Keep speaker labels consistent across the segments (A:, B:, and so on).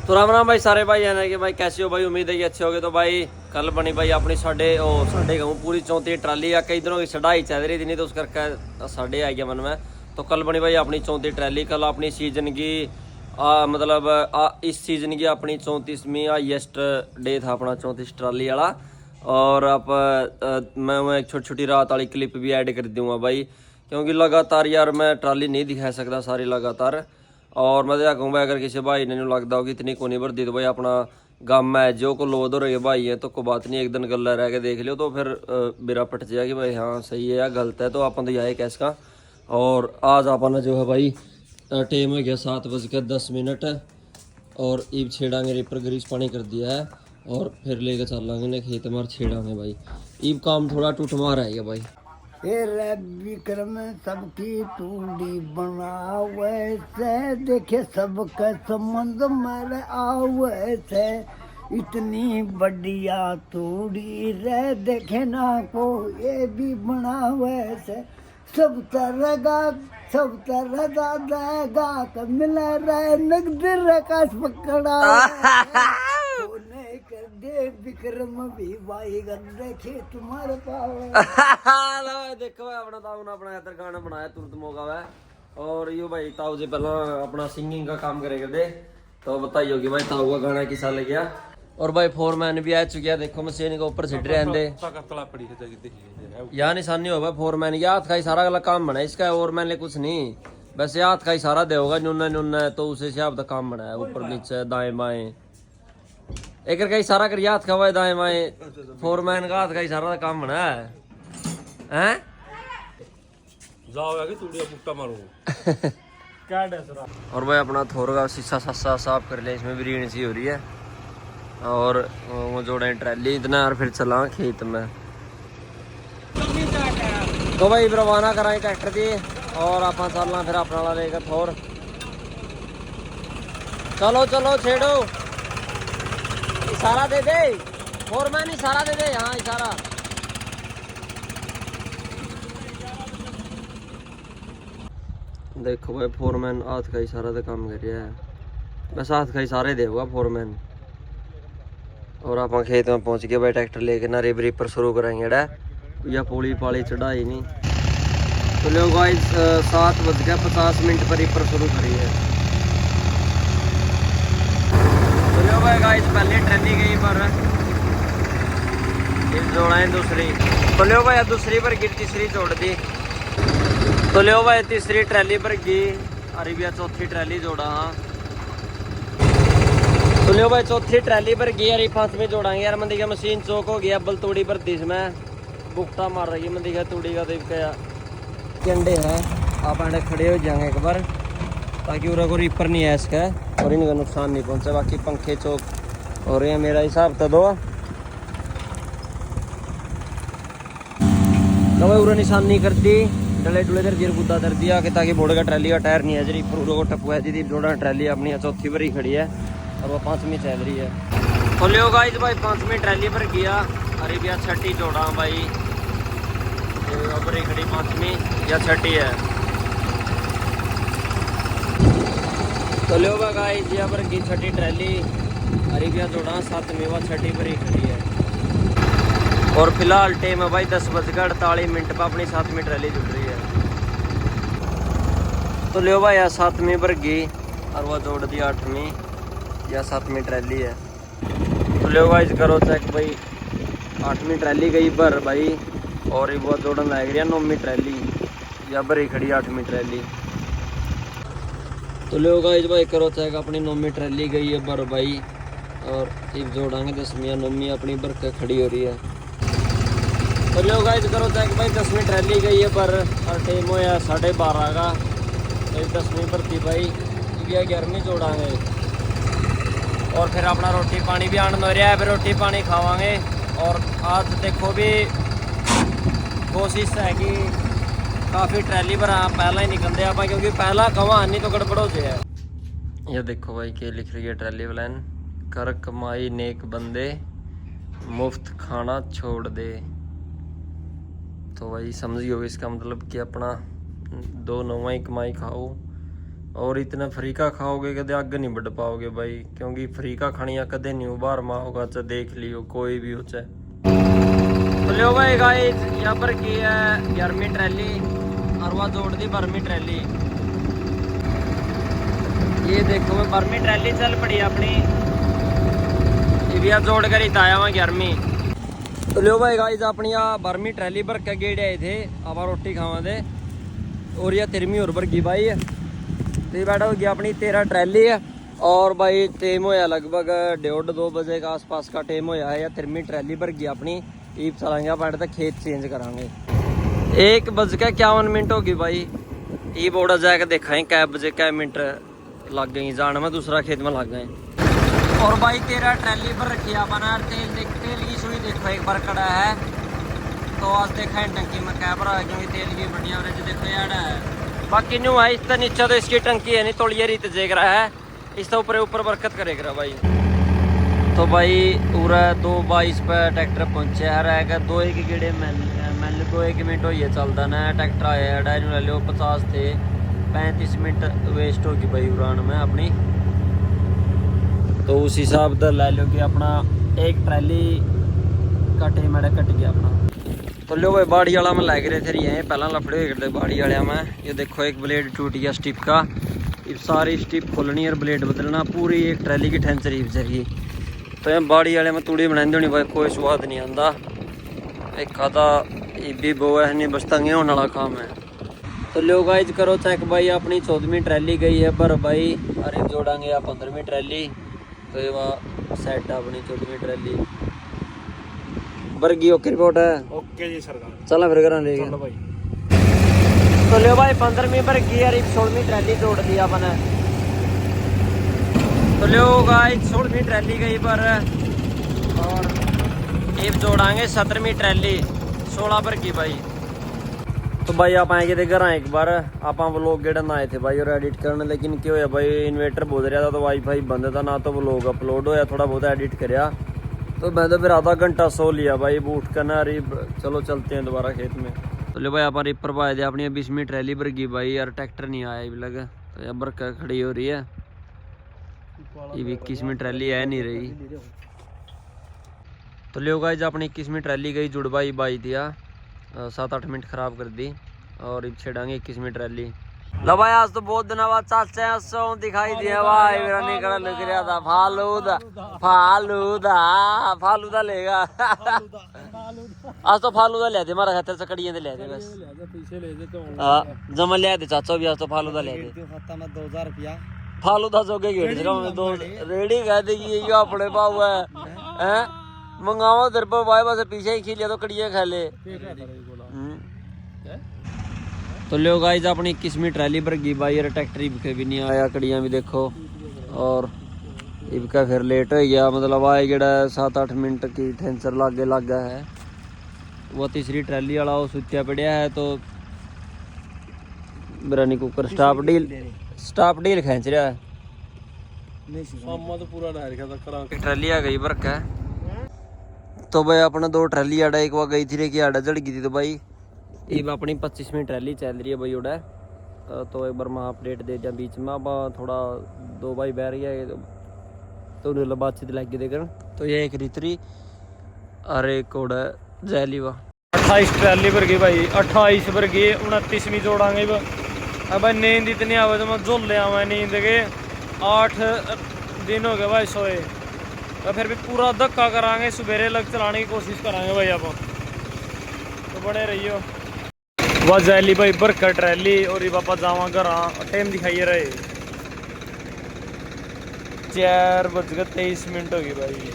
A: तो राम राम भाई सारे भाई है कि भाई कैसे हो भाई, उम्मीद है कि अच्छे होगे। तो भाई कल बनी भाई अपनी साढ़े कहूँ पूरी 34 ट्राली या कई दिनों की चढ़ाई चल रही थी, नहीं तो उस करके साढ़े आ गया मन में। तो कल बनी भाई अपनी 34 ट्राली। कल अपनी सीजन की इस सीजन की अपनी 34वीं हाईएस्ट डे था अपना 34 ट्राली वाला। और मैं एक छोटी छोटी रात वाली क्लिप भी ऐड कर दूंगा भाई, क्योंकि लगातार यार मैं ट्राली नहीं दिखा सकता सारी लगातार। और मैं तो कहूँगा अगर किसी भाई ने लगता हो कि इतनी को नहीं भरती तो भाई अपना गम है जो को लोद हो रहे भाई है तो कोई बात नहीं, एक दिन गला रह के देख लियो तो फिर मेरा पट जाएगा कि भाई हाँ सही है या गलत है। तो अपन तो यह कैस का। और आज अपन जो है भाई टाइम हो गया 7:10 और ईब छेड़ांगे रिपर ग्रीस पानी कर दिया है और फिर लेकर चलांगे ना खेत मार छेड़ांगे भाई। ईब काम थोड़ा टूट मार है भाई।
B: तेरे विक्रम सबकी टूडी बनावे से, देखे सबका संबंध मेरे आवे से। इतनी बढ़िया तूड़ी रे देखे ना को ये भी बनावे से। सब तरह दादा का मिला रहे नगद रकाश पकड़ा कर दे विक्रम भी भाई गंदे खेत तुम्हारे पावे।
A: देखो अपना ताऊ ने अपना इधर गाना बनाया तुरंत मौका है। और यो भाई ताऊ जी पहला अपना सिंगिंग का काम करेगा दे, तो बताइए कि भाई ताऊ का गाना किसा लग गया। और भाई फोरमैन भी आ चुका है, देखो मशीन के ऊपर सिट रहे हैं यहाँ निशानी होगा फोरमैन की। हाथ का ही सारा अगला काम बना है इसका, और मैंने कुछ नहीं, वैसे हाथ का ही सारा दे होगा नुन्ना नुन्ना, तो उसे हिसाब का काम बना है ऊपर नीचे दाएं बाएं एक का ही सारा कर हाथ का हुआ दाएं बाएं। फोरमैन का हाथ का ही सारा काम बना है हैं? और भाई अपना थोड़ा का शीशा सासा साफ कर लिया, इसमें भी रीण सी हो रही है। और वो जोड़े ट्रैली इतना और फिर चला खेत में। तो भाई रवाना कराएं ट्रैक्टर की और आप चलना फिर अपना वाला लेकर थोर। चलो चलो छेड़ो, इशारा दे दे फोरमैन, इशारा दे दे, हाँ इशारा। देखो भाई फोरमैन हाथ का इशारा तो काम कर रहा है, बस हाथ का इशारे देगा फोरमैन। और आप खेत में पहुंच गए भाई, ट्रैक्टर लेके ना रिप रिपर शुरू कराएंगे डा या पुली पाली चढ़ाई नहीं। तो लोग भाई 7:50 पर रिपर शुरू करी है। तो लो भाई गाइस पहली ट्रेनी गई पर जोड़ा है दूसरी। तो लो भाई दूसरी पर गिर तीसरी जोड़ दी। तो लो भाई तीसरी ट्रैली पर गई अरे भैया चौथी ट्रैली जोड़ा। हाँ तो लो भाई चौथी ट्रैली पर गई अरे पांचवी जोड़ांगे यार। मंदी का मशीन चौक हो गया, अब्बल तूड़ी पर तीस में बुकटा मार रही है मंदी का तूड़ी का। देख क्या कंडे है आप खड़े हो जाएंगे एक बार, ताकि उरा को रिपर नहीं है इसका और इनका नुकसान नहीं पहुंचे। बाकी पंखे चौक हो रहे हैं मेरा हिसाब तो दो। तो भाई उरा निशान नहीं करती, डले डुले कर जीर गुद्दा कर दिया कि ताकि बोर्ड का ट्रैली का टायर नहीं है जी पूरा को टप्पू है जी। जोड़ा ट्रैली अपनी चौथी पर ही खड़ी है और वो पांचवी चल रही है। तो लियो गाइस भाई पांचवी ट्रैली पर गया अरे भैया छठी जोड़ा भाई, अब खड़ी पांचवी या छठी है। तो लियो गाइस यहाँ पर की छठी ट्रैली अरे भैया जोड़ा सातवीं व छठी पर ही खड़ी है। और फिलहाल टाइम है भाई 10:48 पर अपनी सातवीं ट्रैली जुड़ रही है। तो लियो भाई यार सातवीं पर गई और वह जोड़ दी आठवीं या सातवीं ट्रैली है। तो लियो गाइस करो चेक भाई, आठवीं ट्रैली गई पर भाई और वो जोड़न लग रही है नौवीं ट्रैली या भरी खड़ी आठवीं ट्रैली। तो लियो गाइस भाई करो चेक अपनी नौवीं ट्रैली गई है पर भाई, और एक जोड़ांगे 10वीं या 9वीं अपनी भर के खड़ी हो रही है। तो लियो गाइस करो चेक भाई 10वीं ट्रैली गई है पर और टाइम हो 12:30 का। तो 10वीं भरती भाई या 11वीं जोड़ांगे और फिर अपना रोटी पानी भी आनंद हो रहा है, फिर रोटी पानी खावांगे। और आज देखो भी कोशिश है कि काफ़ी ट्रैली पर पहला ही निकलते आप, क्योंकि पहला कवा नहीं तो गड़बड़ हो जाए। ये देखो भाई क्या लिख रही है ट्रैली वाला, कर कमाई नेक बंदे मुफ्त खाना छोड़ दे। तो भाई समझियो इसका मतलब कि अपना 2 नौवां ही कमाई खाओ और इतना फरीका खाओगे कदे आगे नहीं बढ़ पाओगे भाई, क्योंकि फरीका खानिया कदे नहीं उबार माँ होगा। चाहे देख लियो कोई भी हो चाहे। तो लो भाई गाइस यहाँ पर की है 11वीं ट्रैली और वह जोड़ दी 12वीं ट्रैली। ये देखो 12वीं ट्रैली चल पड़ी अपनी, ये भी जोड़ कर ही आया वहाँ 11वीं। तो लो भाई गाइस अपनी 12वीं ट्रैली भर के गेड़े आए थे आप रोटी खावा दे, और यह 13वीं और भर गई भाई। तो बैठा हो गया अपनी 13 ट्रैली है। और भाई टाइम होया लगभग 1:30-2 बजे का आसपास का टाइम होया है। या 13वीं ट्रैली भर गई अपनी, ईब चलाएंगे आप तक खेत चेंज करांगे। 1:51 होगी भाई। ईब ओड़ा जाकर देखा कै बजे कै मिनट लग गई जाने में, दूसरा खेत में लग गए। और भाई 13 ट्रैली पर रखी अपना तेल की सुई देखो एक बार कड़ा है। तो आज देखा है टंकी में क्या भरा, क्योंकि तेल की बढ़िया देखो यार है। बाकी न्यू है इसका नीचे तो इसकी टंकी है नहीं, तोड़िए रीत जेग रहा है, इसका ऊपर बरकत करेगा भाई। तो भाई पूरा 2:22 पे ट्रैक्टर पहुंचे है 2-1 गेड़े मैंने 2-1 मिनट हो चलता ना ट्रैक्टर आया डायरी ले लो 50 थे 35 मिनट वेस्ट होगी भाई उड़ान में अपनी। तो उस हिसाब से ले लो कि अपना एक ट्रैली कटे मेरा कट गया अपना। तो लो भाई बाड़ी वाला में लग रहे थे ये पहला लफड़े हुए करते बाड़ी वाले में। ये देखो एक ब्लेड टूट गया स्टिप का, इस सारी स्टिप खोलनी और ब्लेड बदलना, पूरी एक ट्रैली की टेंसर ही बेचारी। तो यहाँ बाड़ी वाले में तूड़ी बनाई होनी भाई, कोई स्वाद नहीं आता। एक खाता भी बो है नहीं बस तंगे होने वाला काम है। तो लो गाइज करो चेक भाई अपनी 14वीं ट्रैली गई है पर भाई, अरे जोड़ांगे आप 15वीं ट्रैली। तो ये वहाँ सेट है अपनी 14वीं ट्रैली बर्गी। ओके रिपोर्ट है,
B: ओके जी सर।
A: चला फिर घर लेके
B: भाई।
A: तो लो भाई 15वीं बर्गी और 16वीं ट्रैली जोड़ दी अपने। तो लो गाइस 16वीं ट्रैली गई पर, और एक जोड़ांगे 17वीं ट्रैली 16 बर्गी भाई। तो भाई आप आएंगे थे घर एक बार आप व्लॉग गेड़न आए थे भाई और एडिट करने, लेकिन क्या होया भाई इन्वेटर बोल रहा था तो वाईफाई बंद था ना, तो व्लॉग अपलोड होया, थोड़ा बहुत एडिट करया। तो मैं तो फिर आधा घंटा सो लिया भाई बूट करना। अरे चलो चलते हैं दोबारा खेत में। तो ले भाई आप रिपर पाए थे अपनी 20वीं ट्रैली भर गई भाई यार, ट्रैक्टर नहीं आया अभी लगा। तो यार बरका खड़ी हो रही है, ये 21वीं ट्रैली है नहीं रही। तो ले गाइस अपनी 21वीं ट्रैली गई जुड़ भाई दिया 7-8 मिनट खराब कर दी, और अब छेड़ांगे 21वीं ट्रैली। लो भाई आज तो बहुत दिनों बाद चाचा सो दिखाई दिया भाई, मेरा निकला लग रहा था फालूदा लेगा। आज तो फालूदा ले दे मारा खातर चकड़ियां दे ले दे बस पीछे ले दे। तो हां जमा ले दे चाचा भी आज तो फालूदा ले दे। खाता में 2000 रुपया फालूदा जोगे गेड़ जगह में दो रेडी कह देगी ये अपने पाव है हैं मंगावा तेरे पर भाई बस पीछे ही खिलिया तो कड़ियां खा ले। तो लो गाइस अपनी 21वीं ट्रैली भर गई भाई और ट्रैक्टर इबके भी नहीं आया, कड़ियां भी देखो, और इबका फिर लेट हो गया। मतलब आए जड़ा 7-8 मिनट की टेंसर लागे लगा है। वो तीसरी ट्रैली वाला वो सुत्या पड़िया है। तो बिरानी कुकर स्टाफ डील खींच रहा है। तो पूरा ट्रैली आ गई भर का। तो भाई अपना 2 ट्रैली आड़ा एक बार गई थी कि आड़ा जड़ गई थी। तो भाई ये अपनी 25वीं ट्रैली चल रही है भाई उड़ा। तो एक बार मैं अपडेट दे दिया बीच में, अब थोड़ा 2 भाई बह रही है तो बातचीत लगी देकर। तो ये एक रितरी और एक उड़ा जैलीवा
B: 28 ट्रैली भर गई भाई, 28 भर गई 29वीं जोड़ांगे। अब नींद इतनी आवे तो मैं झोल ले आवा नींद के 8 दिन हो गए भाई सोए। तो फिर भी पूरा धक्का करांगे, सवेरे लग चलाने की कोशिश करांगे भाई आप। तो बड़े रहियो वह जैली भाई बरकर ट्रैली और ये पापा जावा घर टाइम दिखाइए रहे 4:23 हो गई भाई,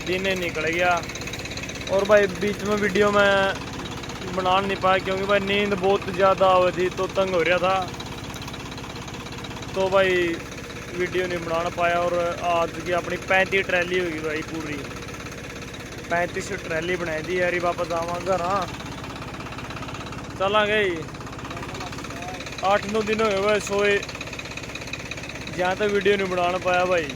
B: दिन निकल गया। और भाई बीच में वीडियो में बना नहीं पाया क्योंकि भाई नींद बहुत ज़्यादा आ रही थी तो तंग हो रहा था, तो भाई वीडियो नहीं बना पाया। और आज की अपनी 35 ट्रैली होगी भाई, पूरी 35 ट्रैली बनाई दी यार। वापस आवा घर चला गई 8-9 दिन हो गए भाई सोए, जहाँ तक वीडियो नहीं बना पाया भाई।